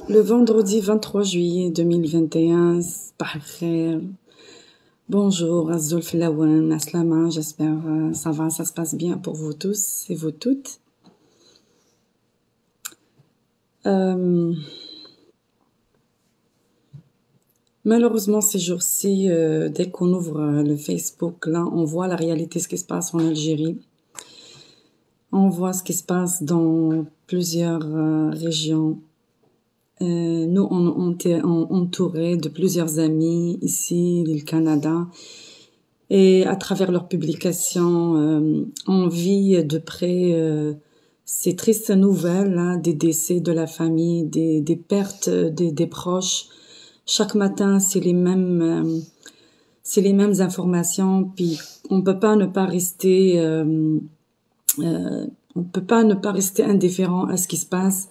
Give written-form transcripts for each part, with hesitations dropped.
Le vendredi 23 juillet 2021, صباح الخير. Bonjour, Azul Filawan, Aslama, j'espère ça va, ça se passe bien pour vous tous et vous toutes. Malheureusement, ces jours-ci, dès qu'on ouvre le Facebook, là, on voit la réalité, ce qui se passe en Algérie. On voit ce qui se passe dans plusieurs régions. Nous, on était entourés de plusieurs amis ici, au Canada, et à travers leurs publications, on vit de près ces tristes nouvelles, hein, des décès de la famille, des pertes des proches. Chaque matin, c'est les mêmes informations, puis on peut pas ne pas rester, on peut pas ne pas rester indifférent à ce qui se passe.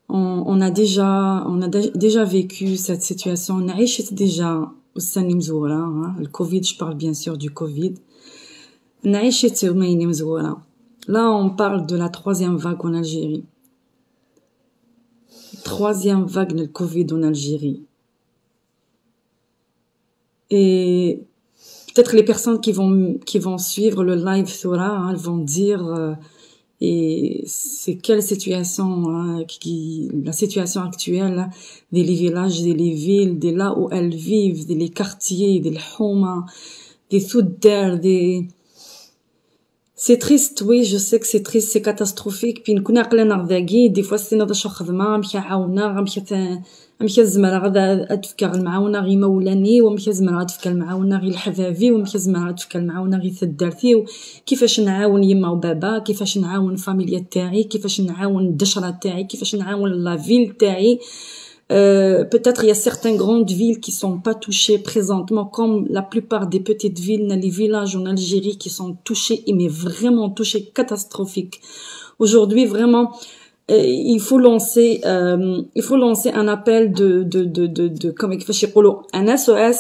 On a déjà vécu cette situation. On a déjà au Sani Mzoura, hein, le Covid, je parle bien sûr du Covid. On a Là, on parle de la troisième vague en Algérie. Troisième vague de Covid en Algérie. Et peut-être les personnes qui vont suivre le live Thora, hein, elles vont dire et c'est quelle situation, hein, la situation actuelle des villages, des villes, de là où elles vivent, des quartiers, des Houma, des Soudar, c'est triste, oui, je sais que c'est triste, c'est catastrophique. Puis نكون عقلنا غداكي دي فوا سينا شو خدمه مشى عاونا مشى الزمره غدا تفكر المعاونه غي مولاني ومشى الزمره تفكر المعاونه غي الحبابي ومشى الزمره تفكر المعاونه غي ثدارتي كيفاش نعاون يما وبابا كيفاش نعاون فاميليا تاعي كيفاش نعاون الدشره تاعي كيفاش نعاون لا فيل تاعي. Peut-être il y a certaines grandes villes qui sont pas touchées présentement, comme la plupart des petites villes, les villages en Algérie qui sont touchés, mais vraiment touchés, catastrophiques. Aujourd'hui, vraiment, il faut lancer un appel comme un SOS,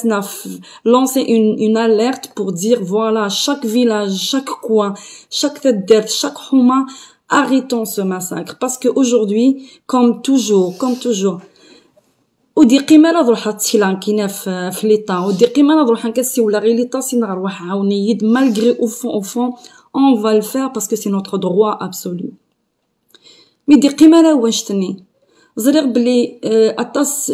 lancer une alerte pour dire voilà, chaque village, chaque coin, chaque tête, chaque houma, arrêtons ce massacre, parce que aujourd'hui, comme toujours, ودي قيمه لا نروح تسيلان كاينه في ليطا ودي قيمه لا نروح نكسي ولا غير ليطا سي نروح عاوني يد malgré au fond on va le faire parce que c'est notre droit absolu. مي دي قيمه لا واش تني زريغ بلي اطاس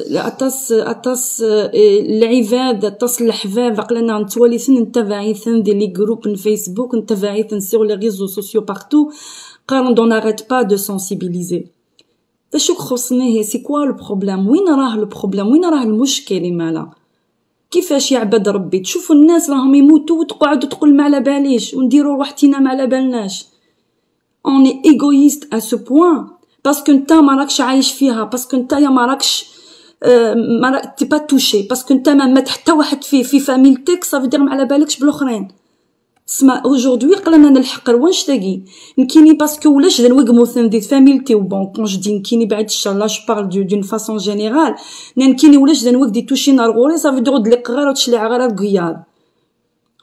العباد اطاس الحباب عقلنا نتواليثن نتبعيثن دي لي جروب من فيسبوك نتبعيثن سور لي ريزو سوسيو بارتو قالوا دون arrête pas de sensibiliser. شو خصني سي كوا البروبليم وين راه البروبليم وين راه المشكل مالا كيفاش يعبد ربي تشوفوا الناس راهم يموتوا وتقعدوا تقول ما على باليش ونديروا روحتنا ما على بالناش on est égoïste à ce point parce que انت ما راكش عايش فيها parce que انت يا ما راكش تي با توشي parce que انت ما مات حتى واحد في فاميلتك صافي دير ما على بالكش بالاخرين سما aujourd'hui قلنا نلحق واش تاقي نكيني باسكو ولاش نوقمو ثندي فاميلتي وبون كون جدي نكيني بعد ان شاء الله جو بارل دون فاصون جينيرال نكيني ولاش نوقدي توشي نار غوري صافي دغد لي قرار وتشلي عغاره قياد.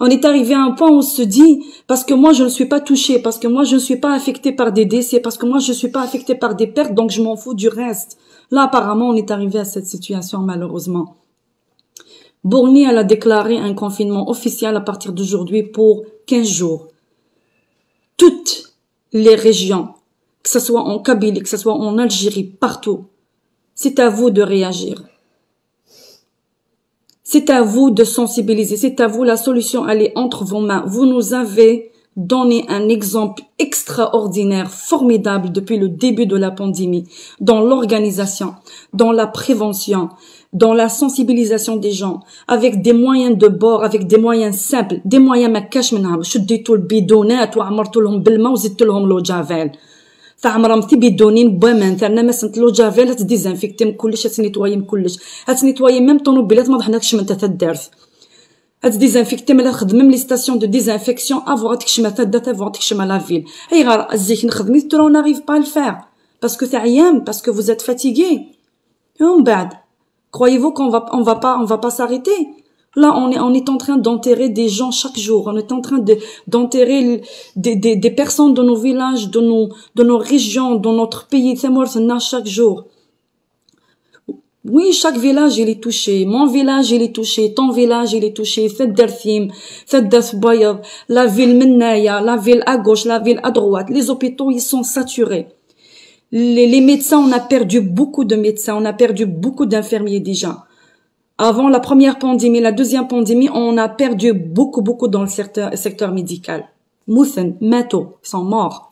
On est arrivé à un point où on se dit parce que moi je ne suis pas touchée, parce que moi je ne suis pas affectée par des décès, parce que moi je ne suis pas affectée par des pertes, donc je m'en fous du reste. Là apparemment on est arrivé à cette situation malheureusement. Bourni elle a déclaré un confinement officiel à partir d'aujourd'hui pour 15 jours. Toutes les régions, que ce soit en Kabylie, que ce soit en Algérie, partout, c'est à vous de réagir. C'est à vous de sensibiliser, c'est à vous, la solution elle est entre vos mains. Vous nous avez donné un exemple extraordinaire, formidable depuis le début de la pandémie, dans l'organisation, dans la prévention, dans la sensibilisation des gens, avec des moyens de bord, avec des moyens simples, des moyens ما كاش منهم شديتوا البيدونات وعمرتوا لهم بالماء وزدتوا لهم لو جافيل فعمرهم تي بيدونين بومان ثاني ما سنت لو جافيل تديزانفيكتي كلش تنيتواي كلش هتنيتواي ميم طونوبيلات ما ضحناكش من تدارت هتديزانفيكتي ملا خدمم لي ستاسيون دو ديزانفيكسيون افوا تكشما تدات افوا تكشما لا فيل اي غير الزيك نخدمي ترو ناريف با الفير باسكو تعيام باسكو vous êtes fatigué ومن بعد croyez-vous qu'on va pas s'arrêter? Là, on est en train d'enterrer des gens chaque jour. On est en train d'enterrer des personnes de nos villages, de nos régions, dans notre pays. Chaque jour. Oui, chaque village, il est touché. Mon village, il est touché. Ton village, il est touché. Faites Darthim, faites Darthbayad, la ville Menaya, la ville à gauche, la ville à droite. Les hôpitaux, ils sont saturés. Les médecins, on a perdu beaucoup de médecins. On a perdu beaucoup d'infirmiers déjà. Avant la première pandémie, la deuxième pandémie, on a perdu beaucoup dans le secteur médical. Mouthen, Mato, ils sont morts.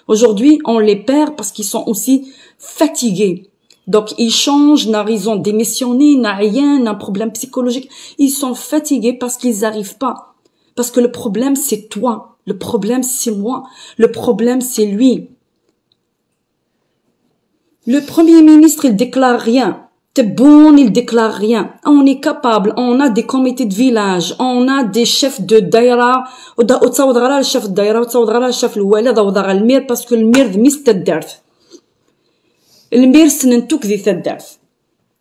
Aujourd'hui, on les perd parce qu'ils sont aussi fatigués. Donc, ils changent, ils ont démissionné, n'a rien, n'a un problème psychologique. Ils sont fatigués parce qu'ils n'arrivent pas. Parce que le problème, c'est toi. Le problème, c'est moi. Le problème, c'est lui. Le premier ministre, il déclare rien. Tebboune, il déclare rien. On est capable, on a des comités de village, on a des chefs de daïra, وتصاوض le chef de daïra, وتصاوض le chef الوالد, وتصاوض المير, parce que المير ذميس تدارت. المير سننتوك ذي تدارت.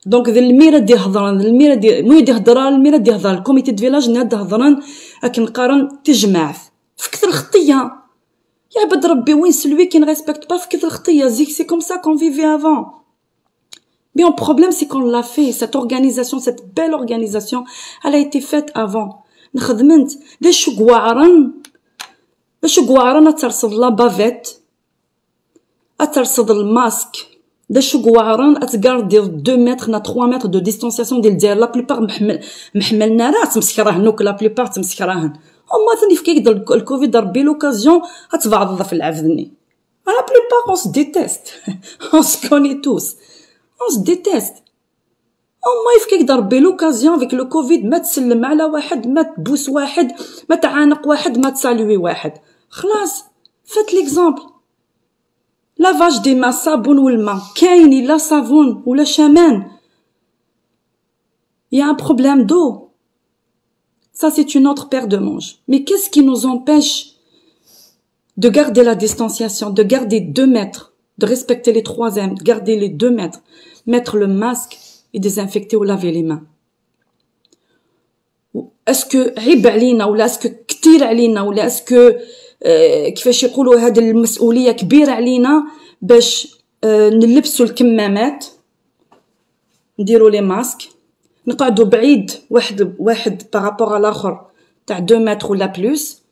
دونك ذي المير دي هضران، المير دي مو يدي هضران، المير دي هضران، الكوميتي دو فيلاج ناد هضران، لكن قارن تجمعت. فكثر الخطية. يا عبد ربي وين celui qui ne respecte pas فكثر الخطية، زيك c'est comme ça qu'on vivait avant. Mais le problème, c'est qu'on l'a fait. Cette organisation, cette belle organisation, elle a été faite avant. نخدمت باش قواعرن اترصد لا بافيت اترصد الماسك باش قواعرن اتقاردي 2 متر نا 3 متر دو ديستانسياسيون ديال الجزائر لا بليبار محملنا راه تمسكراهن لا بليبار تمسكراهن هما ثاني في كيقدر الكوفيد ربي لوكازيون اتبعض في العفذني لا بليبار اون سو ديتيست اون سو كوني توس on se déteste. ما يفكيك ضربي لوكازيون avec le Covid ما تسلم على واحد ما تبوس واحد ما تعانق واحد ما تسالوي واحد خلاص فات ليكزامبل لافاج دي ما صابون والما كاين لا صابون ولا شامان il y a un problème d'eau ça c'est une autre paire de manches mais qu'est-ce qui nous empêche de garder la distanciation de garder 2 mètres de respecter les 3 M de garder les 2 mètres mettre le masque et désinfecter ou laver les mains. Est-ce que عيب علينا ولا est-ce que كتير علينا ولا est-ce que كيفاش يقولوا هذه المسؤولية كبيرة علينا باش نلبسوا الكمامات نديروا لي ماسك نقعدوا بعيد واحد بارابور على الاخر تاع 2 متر ولا بلوس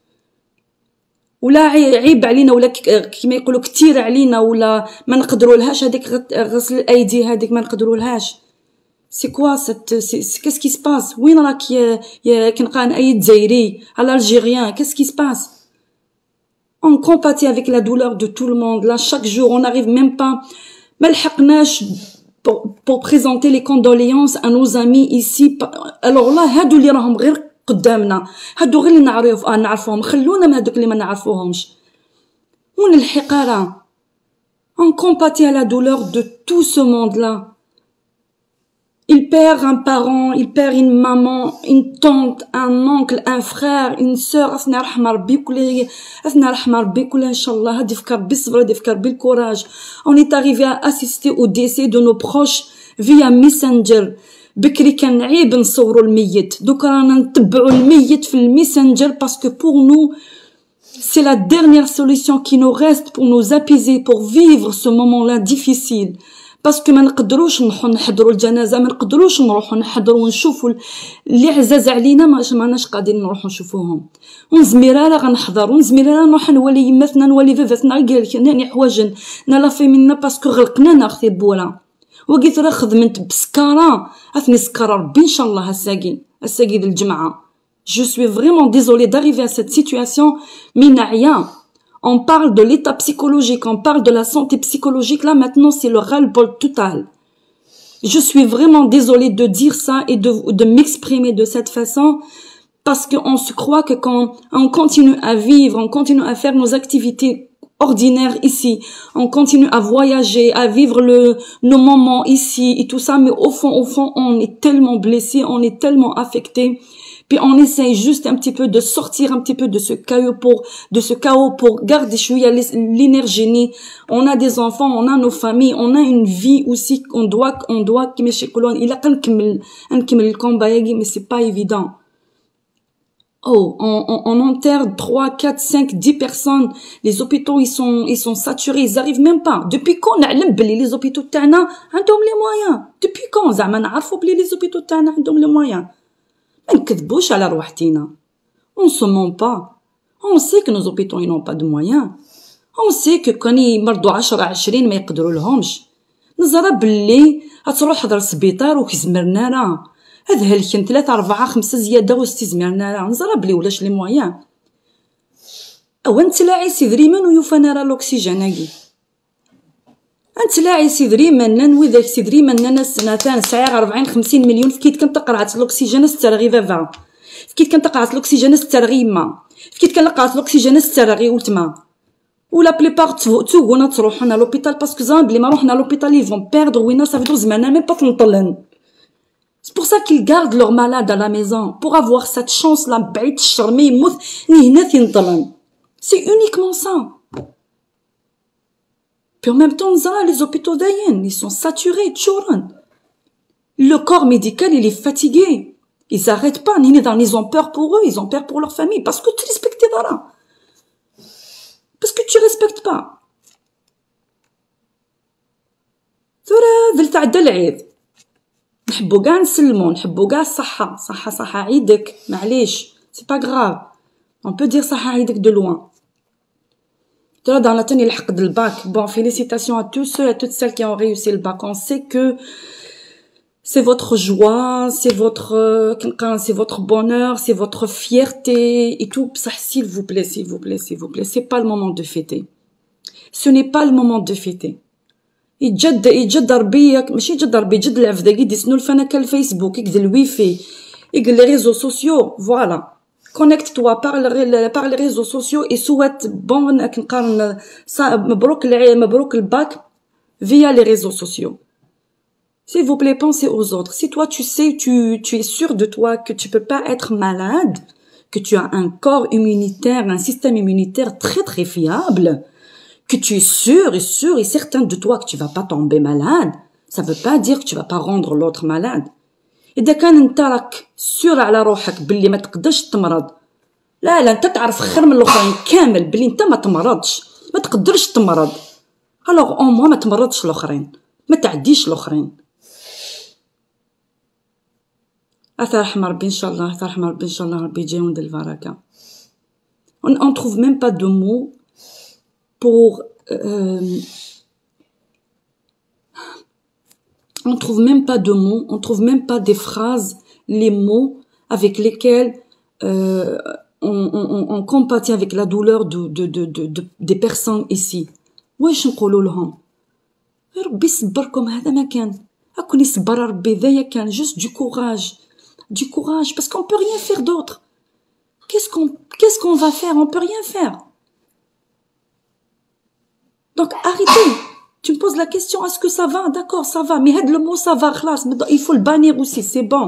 ولا عيب علينا ولا كيما يقولوا كتير علينا ولا ما نقدرولهاش هذيك غسل الايدي هذيك ما نقدرولهاش سي كوا qu'est-ce qui se passe وين راك يا كنقان اي جزائري على الجيريان qu'est-ce qui se passe on compatit avec la douleur de tout le monde là chaque jour on n'arrive même pas ما لحقناش pour présenter les condoléances à nos amis ici alors là هادو اللي راهم غير قدامنا هادو غير اللي نعرفوهم خلونا من هادوك اللي ما نعرفوهمش وين الحقاره on compatit à la douleur de tout ce monde là il perd un parent il perd une maman une tante un oncle un frère une sœur أثنى رحمة ربي كل أثنى رحمة ربي كل إن شاء الله هادي فكر بالصبر هادي فكر بالكوراج on est arrivé à assister au décès de nos proches via messenger بكري كان عيب نصوروا الميت دوك رانا نتبعوا الميت في الميسنجر باسكو pour nous c'est la dernière solution qui nous reste pour nous apaiser pour vivre ce moment-là difficile باسكو ما نقدروش نروحوا نحضروا الجنازه ما نقدروش نروحوا نحضروا ونشوفوا اللي عزاز علينا ماناش قادرين نروحوا نشوفوهم ونزميره راه غنحضر ونزميره نروح نولي يماتنا نولي فافاتنا قال لك ناني حواجن نلا في منا باسكو غلقنا ناخذ بولا وقيت راه خدمت بسكاره اثني سكره ربي ان شاء الله الساقي د الجمعه je suis vraiment désolée d'arriver à cette situation mais نعيا on parle de l'état psychologique on parle de la santé psychologique là maintenant c'est le ras-le-bol total je suis vraiment désolée de dire ça et de m'exprimer de cette façon parce que on se croit que quand on continue à vivre on continue à faire nos activités ordinaire ici, on continue à voyager, à vivre nos moments ici et tout ça, mais au fond, on est tellement blessé, on est tellement affecté, puis on essaye juste un petit peu de sortir un petit peu de ce chaos pour garder l'énergie. On a des enfants, on a nos familles, on a une vie aussi qu'on doit, il a نكمل le combat, mais c'est pas évident. Oh, on enterre 3, 4, 5, 10 personnes. Les hôpitaux, ils sont saturés, ils arrivent même pas. Depuis quand نعلم بلي les hôpitaux تاعنا عندهم les moyens? Depuis quand زعما نعرفوا بلي les hôpitaux تاعنا عندهم les moyens? ما نكذبوش على روحتينا. On se ment pas. On sait que nos hôpitaux ils n'ont pas de moyens. On sait que كان يمرضوا 10 20 ما يقدروا لهمش. نزرى بلي غتروح هضر سبيطار وكيزمرنا راه هاد هلكن 3 4 5 زياده واستزمرنا راه نزرى بلي ولاش لي مويان او انت لاعي سيدريمان ويوفانا راه الاكسجيناكي انت لاعي سيدريمان ننوي ذاك سيدريمان انا سنتان ساعه 40 50 مليون فكيت كنت قرعت الاكسجين سترغي فافا فكيت كنت قرعت الاكسجين سترغي ما فكيت كنلقات الاكسجين سترغي ولتما ولا بليبار توغونا تروحنا لوبيتال باسكو زعما بلي ما روحنا لوبيتال ils vont perdre وينا صافي زعما ميم با تنطلن. C'est pour ça qu'ils gardent leurs malades à la maison, pour avoir cette chance-là, c'est uniquement ça. Puis en même temps, les hôpitaux d'Ayen, ils sont saturés, tchouran. Le corps médical, il est fatigué. Ils n'arrêtent pas, ils ont peur pour eux, ils ont peur pour leur famille, parce que tu respectes pas. Parce que tu respectes pas. نحبو كاع نسلمو نحبو كاع الصحة صحة عيدك معليش سي با غراف on peut dire صحة عيدك de loin ترى دانا تاني الحقد الباك bon félicitations à tous ceux et toutes celles qui ont réussi le bac on sait que c'est votre joie c'est votre bonheur c'est votre fierté et tout بصح s'il vous plaît c'est pas le moment de fêter ce n'est pas le moment de fêter يتجد ربي ماشي يتجد ربي يتجد العفده يدسنو الفنكه الفيسبوك يقد الويفي يقل لي ريزو سوسيو فوالا كونيكت توا par les réseaux sociaux et souhaite bon كنقارن مبروك الباك via les réseaux sociaux. S'il vous plaît, pensez aux autres. Si toi tu sais, tu es sûr de toi que tu peux pas être malade, que tu as un corps immunitaire, un système immunitaire très très fiable, que tu es sûr et certain de toi que tu vas pas tomber malade, ça veut pas dire que tu vas pas rendre l'autre malade. إذا كان انت راك سور على روحك باللي ما تقدرش تمرض لا انت تعرف خير من الاخرين كامل باللي انت ما تمرضش ما تقدرش تمرض الوغ او موا ما تمرضش الاخرين ما تعديش الاخرين رحم ربي ان شاء الله رحم ربي ان شاء الله ربي يجيهم البركه. On trouve même pas de mots pour on trouve même pas de mots, on trouve même pas des phrases, les mots avec lesquels on compatit avec la douleur des personnes ici. واش نقولوا لهم ربي يصبركم هذا ما كان هاكون يصبر ربي ذايا كان juste du courage parce qu'on peut rien faire d'autre. Qu'est-ce qu'on va faire? On peut rien faire. Donc arrêtez. Tu me poses la question, est-ce que ça va? D'accord, ça va. Mais le mot ça va, il faut le bannir aussi, c'est bon.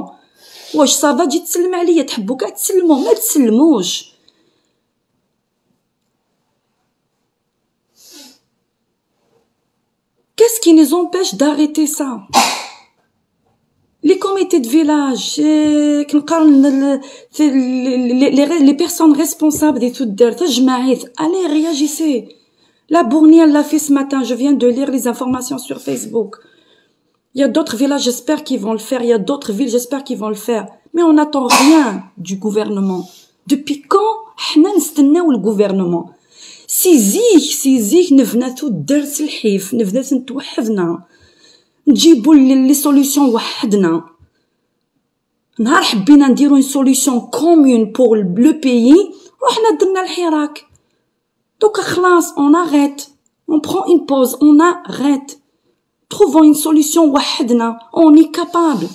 واش ça va, تجي تسلم عليا تحبوا كاع تسلموا ما تسلموش. Qu'est-ce qui nous empêche d'arrêter ça? Les comités de village, les personnes responsables des toutes d'arrêt, allez réagissez. La Bournie, elle l'a fait ce matin. Je viens de lire les informations sur Facebook. Il y a d'autres villages, j'espère qu'ils vont le faire. Il y a d'autres villes, j'espère qu'ils vont le faire. Mais on n'attend rien du gouvernement. Depuis quand حنا نستناو الgouvernement? سيزيك نفناتو درس الحيف نفنات نتوحدنا نجيبوا لي سوليوشن وحدنا نهار حبينا نديرو une solution commune pour le pays وحنا درنا الحراك. Donc, on arrête. On prend une pause. On arrête. Trouvons une solution. On est capable.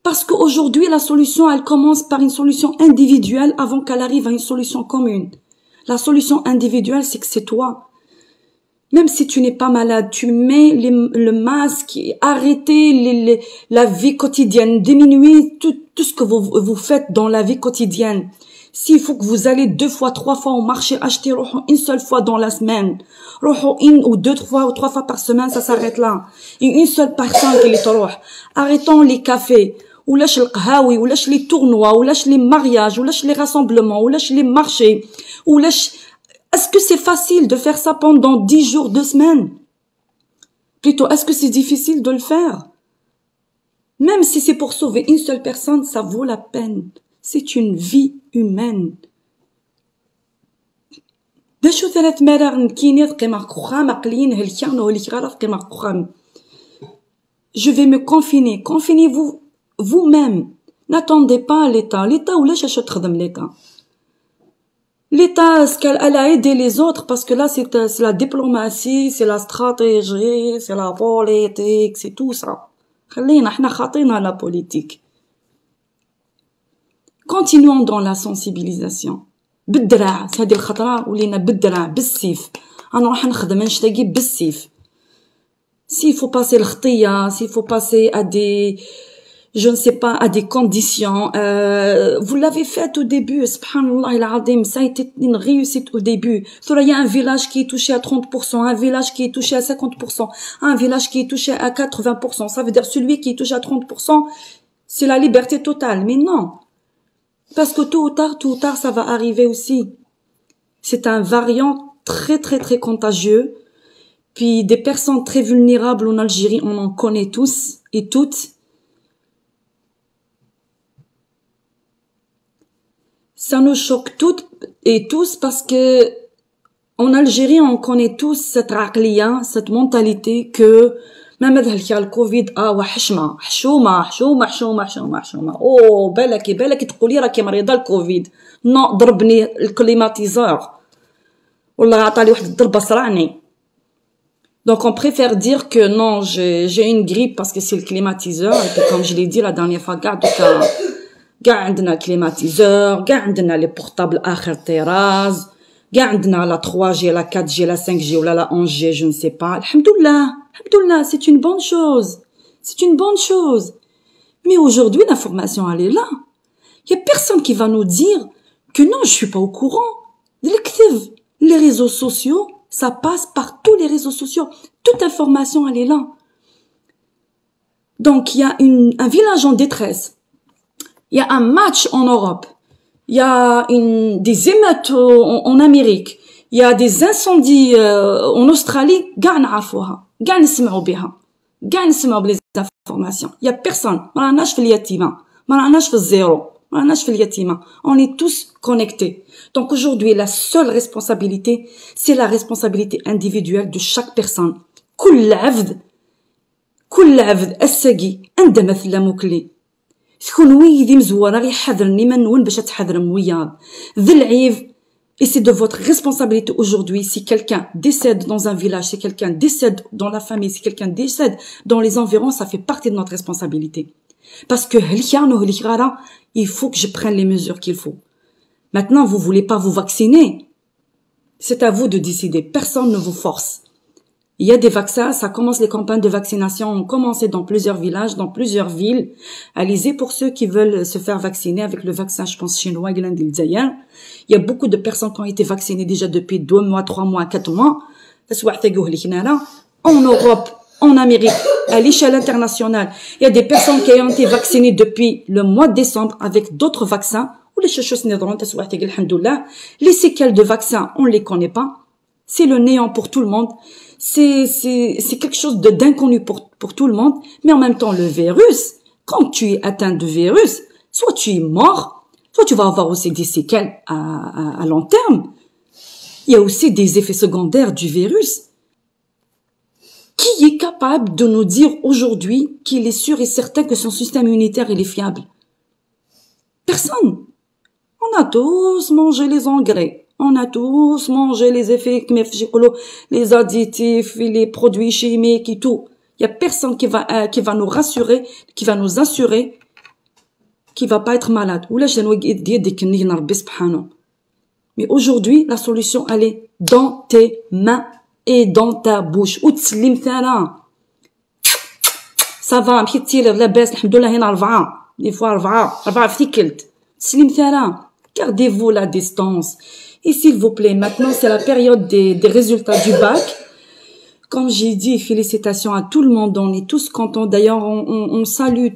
Parce qu'aujourd'hui, la solution, elle commence par une solution individuelle avant qu'elle arrive à une solution commune. La solution individuelle, c'est que c'est toi. Même si tu n'es pas malade, tu mets le masque, arrêtez la vie quotidienne, diminuez tout ce que vous faites dans la vie quotidienne. S'il faut que vous allez 2 fois, 3 fois au marché acheter une seule fois dans la semaine, une ou 2 fois ou 3 fois par semaine, ça s'arrête là. Et une seule personne qui les toroh. Arrêtons les cafés. ولاش القهاوي ولاش لي tournois ولاش لي mariages ولاش لي rassemblements ولاش لي marchés ولاش est-ce que c'est facile de faire ça pendant 10 jours 2 semaines plutôt est-ce que c'est difficile de le faire même si c'est pour sauver une seule personne ça vaut la peine c'est une vie humaine داشو 3 مراغ كينيض قيمة قخام قلين هلكان وهلكغارة قيمة قخام je vais me confiner confinez-vous vous-même n'attendez pas l'État l'État ولاش اش تخدم l'État l'État elle a aidé les autres parce que là c'est la diplomatie c'est la stratégie c'est la politique c'est tout ça خلينا احنا خاطينا la politique continuons dans la sensibilisation بالدراع هذه الخطرة ولينا بالدراع بالسيف انا راح نخدم نشتاقي بالسيف s'il faut passer الخطية s'il faut passer à des je ne sais pas à des conditions vous l'avez fait au début subhanallah العظيم ça a été une réussite au début il y a un village qui est touché à 30% un village qui est touché à 50% un village qui est touché à 80% ça veut dire celui qui est touché à 30% c'est la liberté totale mais non parce que tôt ou tard ça va arriver aussi c'est un variant très très très contagieux puis des personnes très vulnérables en Algérie on en connaît tous et toutes ça nous choque toutes et tous parce que en Algérie on connaît tous cette aqliya, cette mentalité que même avec le Covid وحشمة حشومة او بالك تقولي راكي مريضة الكوفيد نو ضربني الكليماتيزور والله عطالي واحد الضربة صرعني donc on préfère dire que non j'ai une grippe parce que c'est le climatiseur et puis comme je l'ai dit la dernière fois كاع عندنا كليماتيزور كاع عندنا لي بورطابل اخر طراز كاع عندنا لا 3G لا 4G لا 5G ولا لا 11G je ne sais pas الحمد لله c'est une bonne chose mais aujourd'hui l'information elle est là il y a personne qui va nous dire que non je suis pas au courant les réseaux sociaux ça passe par tous les réseaux sociaux toute information elle est là donc il y a un village en détresse il y a un match en Europe, il y a des émeutes en Amérique, il y a des incendies en Australie, قاع نعرفوها, قاع نسمعوا بها, قاع نسمعوا بلي informations. Il y a personne, ما راناش في اليتيمة, ما راناش في الزيرو, ما راناش في اليتيمة. On est tous connectés. Donc aujourd'hui, la seule responsabilité, c'est la responsabilité individuelle de chaque personne. كل عبد الساقي عنده مثل مكلي. شكون ويدي مزوره غير حذرني ما نون باش تحذرم وياه ذا العيب et c'est de votre responsabilité aujourd'hui si quelqu'un décède dans un village si quelqu'un décède dans la famille si quelqu'un décède dans les environs ça fait partie de notre responsabilité parce que il faut que je prenne les mesures qu'il faut maintenant vous voulez pas vous vacciner c'est à vous de décider personne ne vous force il y a des vaccins, ça commence les campagnes de vaccination ont commencé dans plusieurs villages, dans plusieurs villes. Allez-y pour ceux qui veulent se faire vacciner avec le vaccin, je pense chinois, il y a beaucoup de personnes qui ont été vaccinées déjà depuis 2 mois, 3 mois, 4 mois. En Europe, en Amérique, à l'échelle internationale, il y a des personnes qui ont été vaccinées depuis le mois de décembre avec d'autres vaccins. Les séquelles de vaccins, on les connaît pas. C'est le néant pour tout le monde. C'est quelque chose d'inconnu pour tout le monde, mais en même temps le virus, quand tu es atteint de virus, soit tu es mort, soit tu vas avoir aussi des séquelles à long terme. Il y a aussi des effets secondaires du virus. Qui est capable de nous dire aujourd'hui qu'il est sûr et certain que son système immunitaire il est fiable? Personne. On a tous mangé les engrais. On a tous mangé les effets, les additifs, les produits chimiques et tout. Il y a personne qui va nous rassurer, qui va nous assurer qu'il va pas être malade. Mais aujourd'hui, la solution, elle est dans tes mains et dans ta bouche. Ça va, des fois, 4 في تيكلت. Gardez-vous la distance. Et s'il vous plaît, maintenant c'est la période des résultats du bac. Comme j'ai dit, félicitations à tout le monde, on est tous contents. D'ailleurs, on salue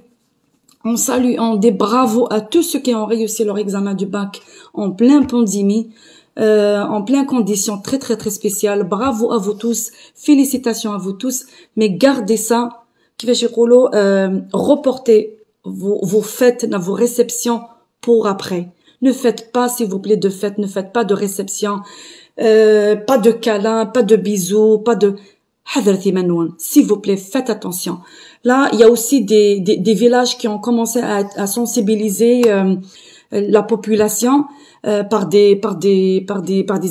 On salue, on dit bravo à tous ceux qui ont réussi leur examen du bac en pleine pandémie, en pleine conditions très très très spéciales. Bravo à vous tous, félicitations à vous tous, mais gardez ça, reportez vos fêtes, vos réceptions pour après. Ne faites pas, s'il vous plaît, de fêtes, ne faites pas de réception, pas de câlins, pas de bisous, pas de... S'il vous plaît, faites attention. Là, il y a aussi des villages qui ont commencé à sensibiliser la population par des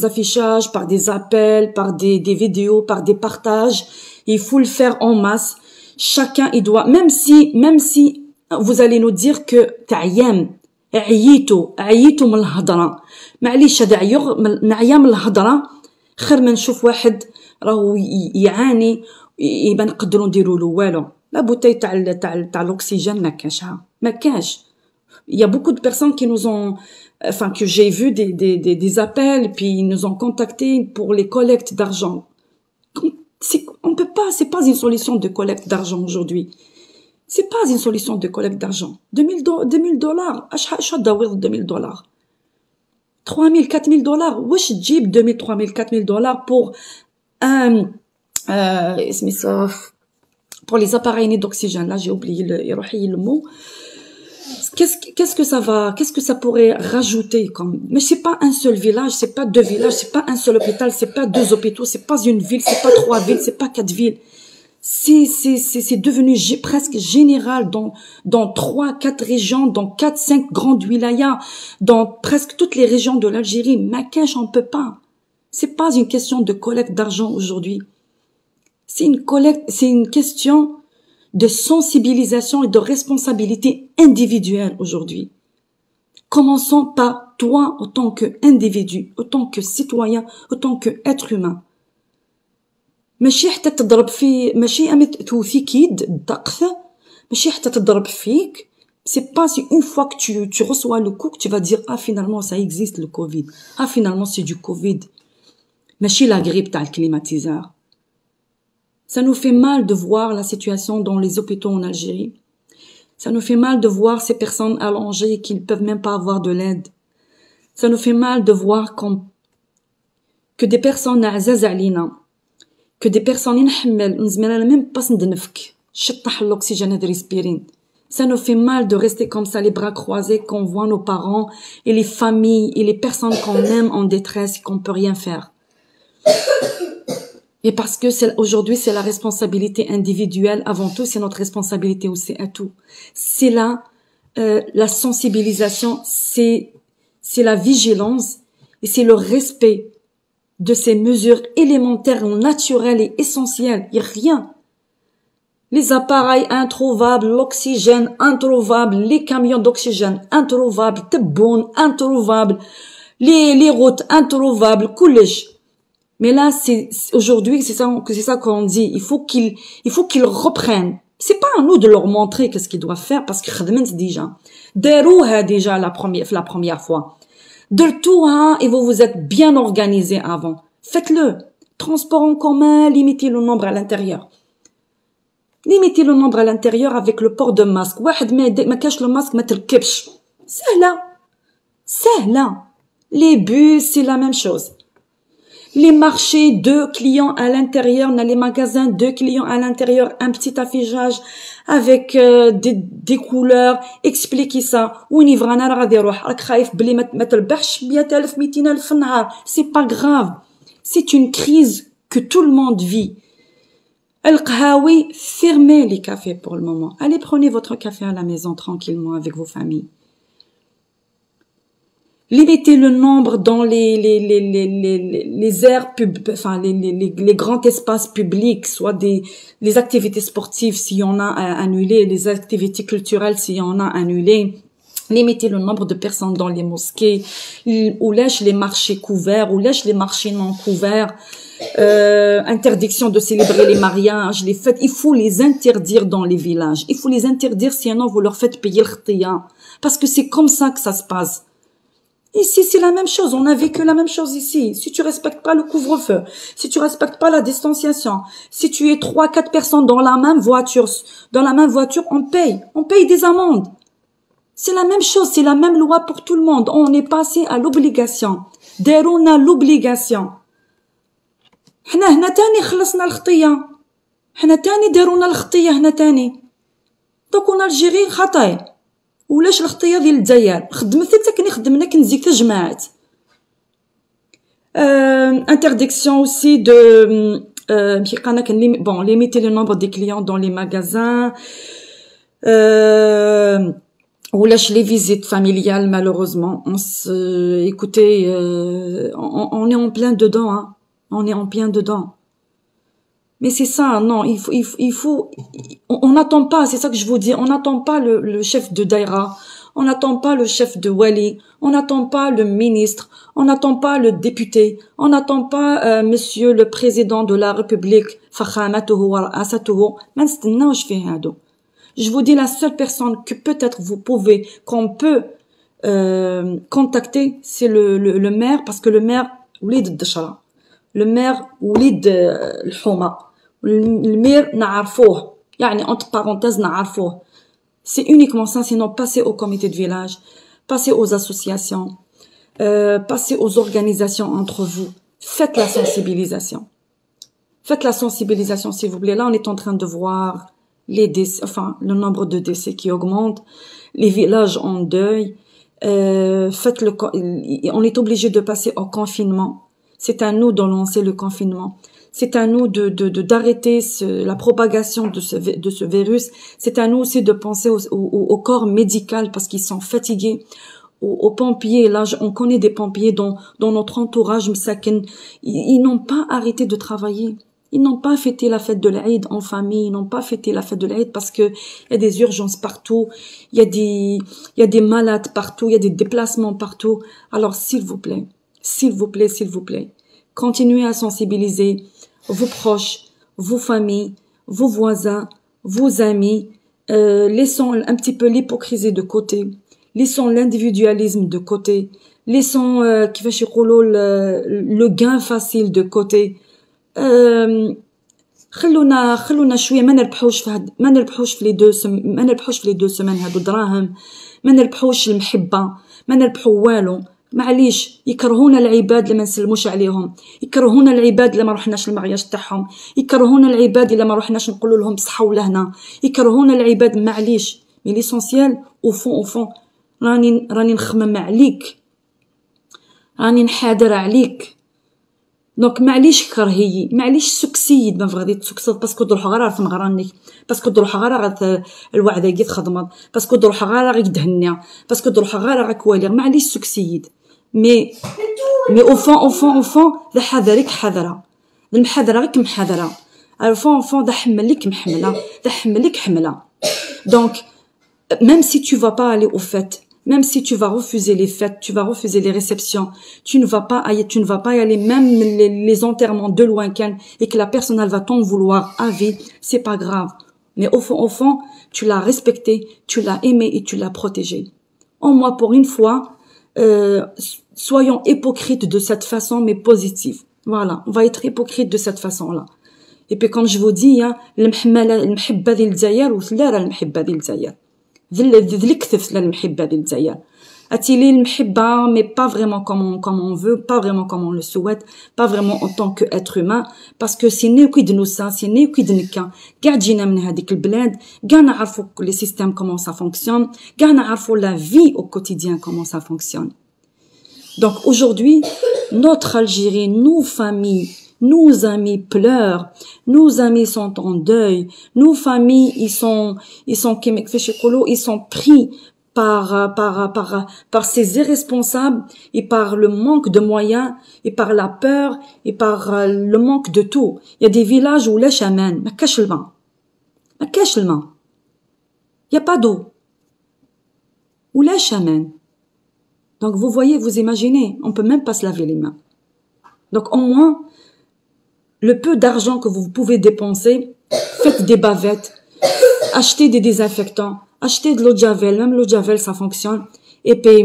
affichages, par des appels, par des vidéos, par des partages. Il faut le faire en masse. Chacun, il doit, même si vous allez nous dire que تعيام عييتوا من الهضرة معليش هذا نعيا من الهضرة خير ما نشوف واحد راهو يعاني يبقى نقدروا نديروا له والو. لا بوتاي تاع l'oxygène ما كاش. Il y a beaucoup de personnes qui nous ont, enfin que j'ai vu des appels, puis ils nous ont contactés pour les collectes d'argent. On peut pas, c'est pas une solution de collecte d'argent aujourd'hui. C'est pas une solution de collecte d'argent. $2000, اش داوي $2000. 3000, 4000 $. واش تجيب 2000, 3000, 4000 $. Pour pour les appareils d'oxygène. Là, j'ai oublié le mot. Qu'est-ce que ça pourrait rajouter comme, mais c'est pas un seul village, c'est pas deux villages, c'est pas un seul hôpital, c'est pas deux hôpitaux, c'est pas une ville, c'est pas trois villes, c'est pas quatre villes. C'est devenu presque général dans 3-4 régions, dans 4-5 grandes wilayas, dans presque toutes les régions de l'Algérie. Makash, on peut pas. C'est pas une question de collecte d'argent aujourd'hui. C'est une question de sensibilisation et de responsabilité individuelle aujourd'hui. Commençons par toi en tant qu'individu, en tant que citoyen, en tant qu'être humain. ماشي حتى تضرب في ماشي توفي كيد الدقثة ماشي حتى تضرب فيك. C'est pas si une fois que tu reçois le coup que tu vas dire ah finalement ça existe le Covid, ah finalement c'est du Covid, ماشي la grippe تاع الكليماتيزور. Ça nous fait mal de voir la situation dans les hôpitaux en Algérie. Ça nous fait mal de voir ces personnes allongées qui ne peuvent même pas avoir de l'aide. Ça nous fait mal de voir que des personnes عزاز علينا, que des personnes نحمل نزمنا même pas ندنفك شطح l'oxygène de respirer. Ça nous fait mal de rester comme ça les bras croisés qu'on voit nos parents et les familles et les personnes qu'on aime en détresse et qu'on peut rien faire. Et parce que aujourd'hui c'est la responsabilité individuelle avant tout, c'est notre responsabilité aussi à tout. C'est la sensibilisation, c'est la vigilance et c'est le respect de ces mesures élémentaires, naturelles et essentielles. Il n'y a rien. Les appareils introuvables, l'oxygène introuvable, les camions d'oxygène introuvables, tebboun introuvables, les routes introuvables, كلش. Mais là, aujourd'hui, c'est ça qu'on dit. Il faut qu'ils reprennent. C'est pas à nous de leur montrer qu'est-ce qu'ils doivent faire parce que خدمت déjà. داروها déjà la première fois. Dertouha, et vous êtes bien organisé avant. Faites-le. Transport en commun, limitez le nombre à l'intérieur. Limitez le nombre à l'intérieur avec le port de masque. واحد ما كاش le masque ما تركبش. سهلة. Les bus, c'est la même chose. Les marchés, 2 clients à l'intérieur, dans les magasins, 2 clients à l'intérieur, un petit affichage avec des couleurs, expliquez ça. وين يفغانا راه غادي يروح راك خايف بلي ما تربحش 100,000 200,000 في النهار. C'est pas grave. C'est une crise que tout le monde vit. القهاوي, fermez les cafés pour le moment. Allez, prenez votre café à la maison tranquillement avec vos familles. Limitez le nombre dans les aires les grands espaces publics, soit les activités sportives s'il y en a à annuler, les activités culturelles s'il y en a à annuler. Limitez le nombre de personnes dans les mosquées, ou lâche les marchés couverts, ou lâche les marchés non couverts. Interdiction de célébrer les mariages, les fêtes, il faut les interdire dans les villages. Il faut les interdire, sinon vous leur faites payer le khtiya. Parce que c'est comme ça que ça se passe. Ici, c'est la même chose. On a vécu la même chose ici. Si tu respectes pas le couvre-feu, si tu respectes pas la distanciation, si tu es 3-4 personnes dans la même voiture, on paye des amendes. C'est la même chose, c'est la même loi pour tout le monde. On est passé à l'obligation. دارونا l'obligation. هنا تاني خلصنا الخطية. هنا تاني دارونا الخطية هنا تاني. دوك اون الجيري خطاي. ولاش الخطية ديال الجزائر خدمت حتى كني خدمنا كنزيك حتى جماعات. Interdiction aussi de bon, limiter le nombre de clients dans les magasins. Ou lâche les visites familiales, malheureusement. Écoutez, on est en plein dedans, hein. On est en plein dedans. Mais c'est ça, non, il faut, on n'attend pas, c'est ça que je vous dis, on n'attend pas le chef de Daïra, on n'attend pas le chef de Wali, on n'attend pas le ministre, on n'attend pas le député, on n'attend pas monsieur le président de la République, fakhamatuhu wa ra'asatuhu, ma nstennaouch fi hado. Je vous dis, la seule personne que peut-être qu'on peut contacter, c'est le maire, parce que le maire, وليد الدشرة, le maire وليد الحومة, le maire نعرفوه, يعني entre parenthèses نعرفوه. C'est uniquement ça, sinon passez au comité de village, passez aux associations, passez aux organisations entre vous, faites la sensibilisation. Faites la sensibilisation, s'il vous plaît. Là, on est en train de voir les décès, enfin, le nombre de décès qui augmente, les villages en deuil, on est obligé de passer au confinement. C'est à nous de lancer le confinement. C'est à nous d'arrêter la propagation de ce virus. C'est à nous aussi de penser au corps médical parce qu'ils sont fatigués. Aux pompiers, là, on connaît des pompiers dans notre entourage, ils n'ont pas arrêté de travailler. Ils n'ont pas fêté la fête de l'Aïd en famille, ils n'ont pas fêté la fête de l'Aïd parce que il y a des urgences partout, il y a des malades partout, il y a des déplacements partout. Alors, s'il vous plaît, continuez à sensibiliser vos proches, vos familles, vos voisins, vos amis, laissons un petit peu l'hypocrisie de côté, laissons l'individualisme de côté, laissons, le gain facile de côté. خلونا شويه ما نربحوش في لي دو سمان هادو دراهم، ما نربحوش المحبه، ما نربحو والو. معليش يكرهونا العباد لما نسلموش عليهم، يكرهونا العباد لما رحناش المعياش تاعهم، يكرهونا العباد لما رحناش نقولوا لهم بصحه ولهنا، يكرهونا العباد. معليش مي ليسونسيال او فون راني نخمم عليك، راني نحادر عليك. دونك معليش كرهيي، معليش سكسيد، ما غادي تسكسد باسكو تروح غير في مغرانك، باسكو تروح غير الوعده كي تخدمض، باسكو تروح غير تدهنيا، باسكو تروح غير كوالير. معليش سكسيد، مي او فون ذا حذرك حذره، المحذره غير محذره، او فون ذا حملك محمله، ذا حملك حمله. دونك même si tu vas pas aller au fait, même si tu vas refuser les fêtes, tu vas refuser les réceptions, tu ne vas pas y aller, même les enterrements de loin et que la personne elle va t'en vouloir à vie, c'est pas grave. Mais au fond, tu l'as respecté, tu l'as aimé et tu l'as protégé. Au moins pour une fois, soyons hypocrites de cette façon, mais positive. Voilà, on va être hypocrite de cette façon-là. Et puis comme je vous dis, hein, المحبة ديال الجزائر ولا راه المحبة ديال الجزائر. ذل كثف للمحبة ديال الجزائر. Attirer المحبة, mais pas vraiment comme on veut, pas vraiment comme on le souhaite, pas vraiment en tant qu'être humain, parce que c'est né كي دنوسا, c'est né كي دنكا, كاع جينا من هذيك البلاد, كاع نعرفوا les systèmes comment ça fonctionne, كاع نعرفوا la vie au quotidien comment ça fonctionne. Donc aujourd'hui, notre Algérie, nos familles, nos amis pleurent, nos amis sont en deuil, nos familles ils sont pris par ces irresponsables et par le manque de moyens et par la peur et par le manque de tout. Il y a des villages où la chaman, ma cache le vent. Il y a pas d'eau. Où la chaman. Donc vous voyez, vous imaginez, on peut même pas se laver les mains. Donc au moins le peu d'argent que vous pouvez dépenser, faites des bavettes, achetez des désinfectants, achetez de l'eau de javel, même l'eau de javel ça fonctionne, et puis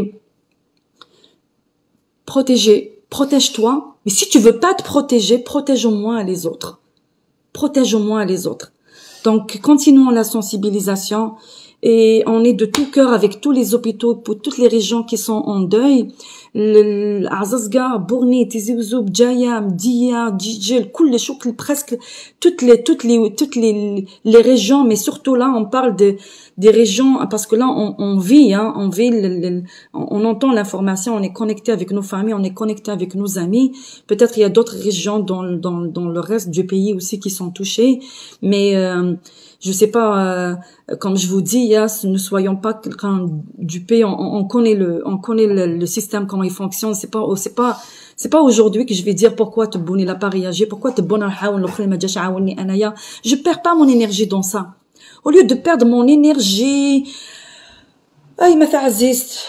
protège-toi. Mais si tu veux pas te protéger, protège au moins les autres. Protège au moins les autres. Donc, continuons la sensibilisation et on est de tout cœur avec tous les hôpitaux pour toutes les régions qui sont en deuil. Azazga, Bourni, Tizi Ouzou, Djaya, Mdia, Djidjel, presque toutes les régions, mais surtout là, on parle des régions, parce que là, on vit, on entend l'information, on est connecté avec nos familles, on est connecté avec nos amis. Peut-être il y a d'autres régions dans le reste du pays aussi qui sont touchées, mais je sais pas, comme je vous dis, ne soyons pas dupés. On connaît le système, comment il fonctionne. C'est pas aujourd'hui que je vais dire pourquoi te bonne il a pas réagi, pourquoi te bonne je perds pas mon énergie dans ça. Au lieu de perdre mon énergie, ما تعزيزت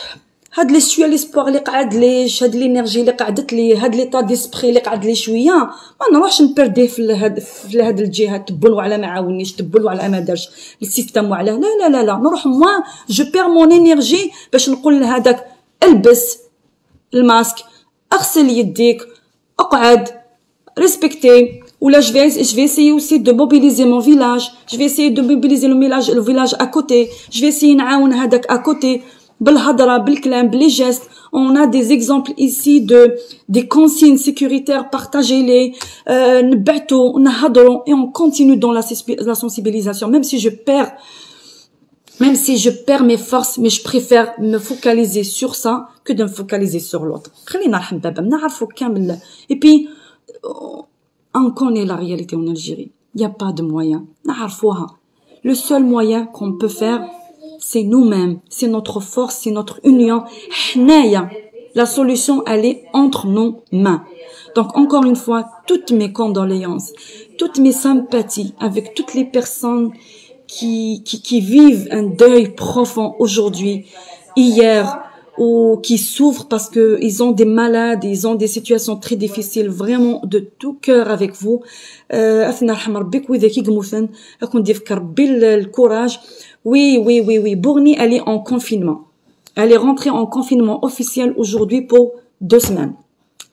هاد لي شويه لي سبور اللي قعد ليش هاد لينيرجي اللي قعدت لي هاد لي طا ديسبري اللي قعد لي شويه ما نروحش نبرديه في هاد الجهه تبلوا على ما عاونيش تبلوا على ما دارش السيستم وعلى لا نروح موا جو بير مون انرجي باش نقول لهذاك البس الماسك اغسل يديك اقعد ريسبكتي ولا je vais essayer aussi de mobiliser mon village je vais essayer de mobiliser le village à côté je vais essayer نعاون هذاك à côté بالهضره بالكلام بلي جيست on a des exemples ici des consignes sécuritaires partagez-les نبعتوا نهضروا et on continue dans la sensibilisation même si je perds mes forces mais je préfère me focaliser sur ça que de me focaliser sur l'autre خلينا نرحم بابا نعرفوا كامل et puis on connaît la réalité en Algérie il y a pas de moyen نعرفوها le seul moyen qu'on peut faire c'est nous-mêmes, c'est notre force, c'est notre union. La solution, elle est entre nos mains. Donc, encore une fois, toutes mes condoléances, toutes mes sympathies avec toutes les personnes qui vivent un deuil profond aujourd'hui, hier, ou qui souffrent parce que ils ont des malades, ils ont des situations très difficiles, vraiment de tout cœur avec vous. Oui. Bourni, elle est en confinement. Elle est rentrée en confinement officiel aujourd'hui pour 2 semaines.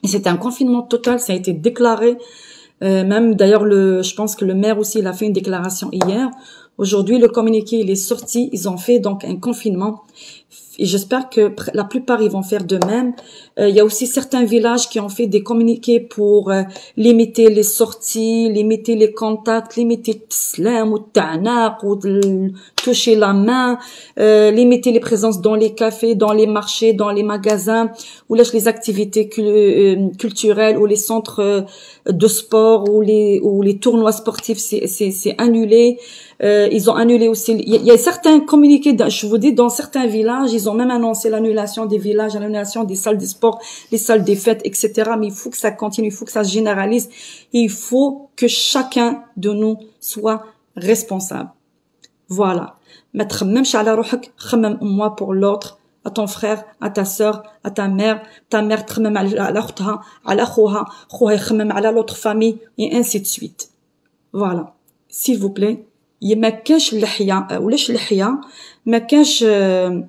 Et c'était un confinement total, ça a été déclaré. Même d'ailleurs, je pense que le maire aussi, il a fait une déclaration hier. Aujourd'hui, le communiqué, il est sorti. Ils ont fait donc un confinement. Et j'espère que la plupart, ils vont faire de même. Il y a aussi certains villages qui ont fait des communiqués pour limiter les sorties, limiter les contacts, limiter le slam ou le ta'naq ou toucher la main, limiter les présences dans les cafés, dans les marchés, dans les magasins, ou là les activités culturelles ou les centres de sport ou les tournois sportifs, c'est annulé. Ils ont annulé aussi. Il y a certains communiqués, je vous dis, dans certains villages, ils ont même annoncé l'annulation des villages, l'annulation des salles de sport, les salles des fêtes, etc. Mais il faut que ça continue, il faut que ça se généralise. Et il faut que chacun de nous soit responsable. Voilà. ما تخممش على روحك, خمم moi pour l'autre, à ton frère, à ta sœur, à ta mère تخمم على اختها, على اخوها يخمم على l'autre famille, et ainsi de suite. Voilà. S'il vous plaît. ما كاش اللحيه ولاش اللحيه ما كاش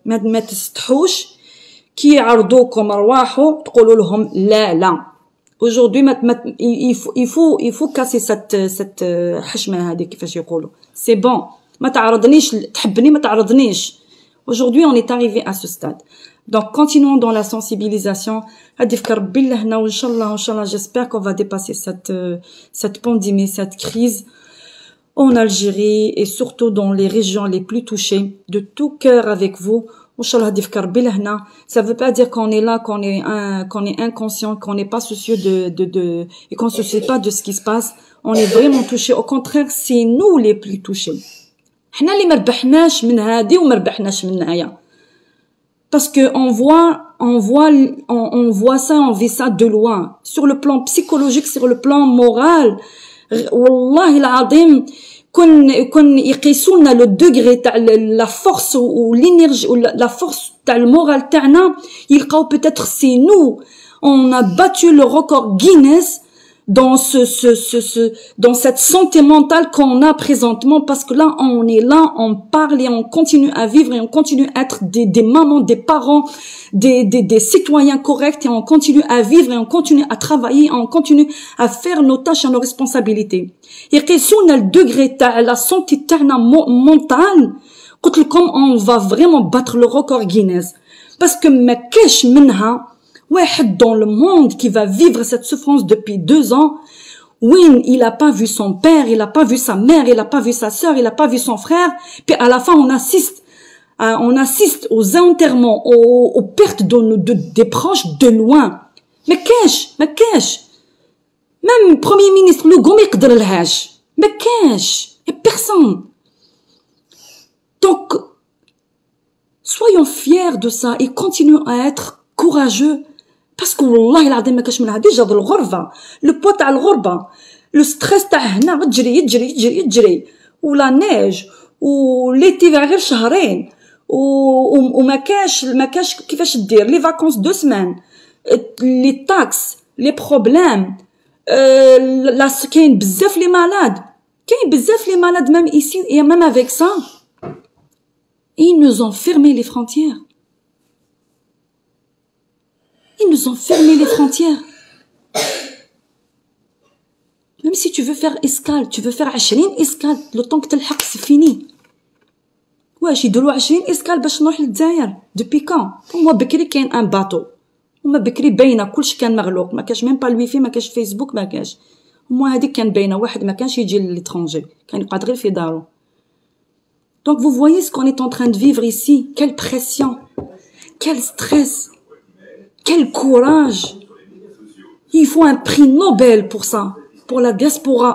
ما تستحوش كي يعرضوكم رواحوا تقولوا لهم لا aujourd'hui il faut casser cette حشمه هذه كيفاش يقولوا c'est bon ما تعرضنيش تحبني ما تعرضنيش aujourd'hui on est arrivé à ce stade donc continuons dans la sensibilisation هادي فكر بالله هنا وان شاء الله j'espère qu'on va dépasser cette pandémie cette crise en Algérie et surtout dans les régions les plus touchées, de tout cœur avec vous. Ça veut pas dire qu'on est là, qu'on est inconscient, qu'on n'est pas soucieux et qu'on se soucie pas de ce qui se passe. On est vraiment touchés. Au contraire, c'est nous les plus touchés. Parce que on voit ça, on vit ça de loin. Sur le plan psychologique, sur le plan moral, والله العظيم كن يقيسوا لنا لو دوغري تاع لا فورس و لينيرجي و لا فورس تاع المورال تاعنا يلقاو peut-être c'est nous on a battu le record Guinness dans dans cette santé mentale qu'on a présentement, parce que là, on est là, on parle et on continue à vivre et on continue à être des mamans, des parents, des citoyens corrects, et on continue à vivre et on continue à travailler, et on continue à faire nos tâches et nos responsabilités. يقيسونا le degré تاع la santé تاعنا mentale. قلت لكم on va vraiment battre le record Guinness, parce que ما كاش منها واحد dans le monde qui va vivre cette souffrance depuis 2 ans. Oui, il a pas vu son père, il a pas vu sa mère, il a pas vu sa sœur, il a pas vu son frère. Puis à la fin, on assiste aux enterrements, aux pertes des proches de loin. Mais cache. Même Premier ministre, le gomme يقدر لهاش. Mais cache. Et personne. Donc, soyons fiers de ça et continuons à être courageux. parce que والله العظيم ما كاش منها ديجا الغربه لو بو تاع الغربه لو ستريس تاع هنا تجري ولا نيج وليتي غير شهرين وما كاش كيفاش دير لي فاكونس 2 سمان لي تاكس لي بروبليم لا كاين بزاف لي مالاد même ici et même avec ça ils nous ont fermé les frontières. Ils nous ont fermé les frontières. Même si tu veux faire escale, tu veux faire 20 escale, le temps que تلحق c'est fini. واش يديروا 20 اسكال باش نروح للجزائر؟ depuis quand؟ هما بكري كاين ان باطو، هما بكري باينه كلشي كان مغلوق، ما كاش ميم با الويفي، ما كاش فيسبوك، ما كاش. هما هذيك كان باينه، واحد ما كانش يجي للترونجي، كان يقعد غير في دارو. Donc vous voyez ce qu'on est en train de vivre ici, quelle pression, quel stress, quel courage. Il faut un prix Nobel pour ça, pour la diaspora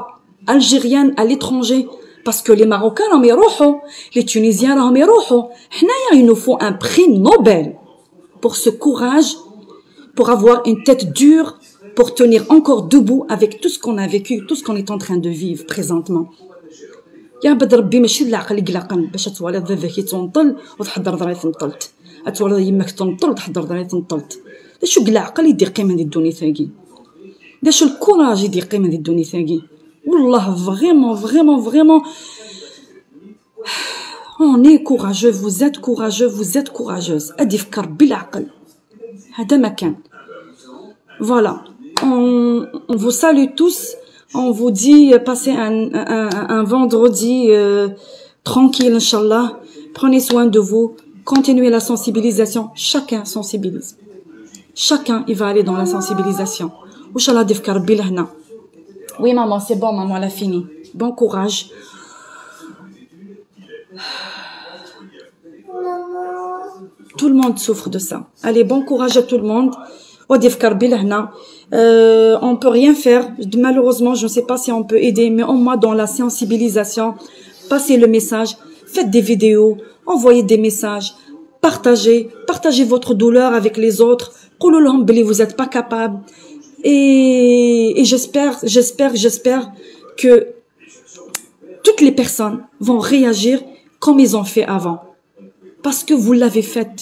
algérienne à l'étranger, parce que les Marocains راهم يروحوا، les Tunisiens راهم يروحوا، حنايا il nous faut un prix Nobel pour ce courage, pour avoir une tête dure, pour tenir encore debout avec tout ce qu'on a vécu, tout ce qu'on est en train de vivre présentement. يا عبد ربي ماشي العقل يقلقن باش توالد باباك يتنطل وتحضر ضري تنطلت، اتوالد يماك تنطل وتحضر ضري تنطلت. داش العقل يدي قيمه ديال الدنيا ثاقي، داش الكوراج يدي قيمه ديال الدنيا ثاقي. والله vraiment on est courageux, vous êtes courageuse. ادي فكر بالعقل، هذا ما كان. Voilà, on vous salue tous. On vous dit passez un vendredi tranquille, Inch'Allah. Prenez soin de vous. Continuez la sensibilisation. Chacun sensibilise. Chacun, il va aller dans la sensibilisation. Inch'Allah, difkar bil hna. Oui, maman, c'est bon, maman, elle a fini. Bon courage. Tout le monde souffre de ça. Allez, bon courage à tout le monde. On peut rien faire. Malheureusement, je ne sais pas si on peut aider, mais au moins dans la sensibilisation, passez le message, faites des vidéos, envoyez des messages, partagez votre douleur avec les autres. Vous n'êtes pas capable. Et j'espère que toutes les personnes vont réagir comme ils ont fait avant. Parce que vous l'avez fait.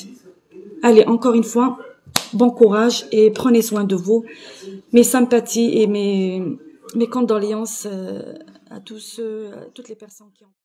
Allez, encore une fois, bon courage et prenez soin de vous. Mes sympathies et mes condoléances à toutes les personnes qui ont...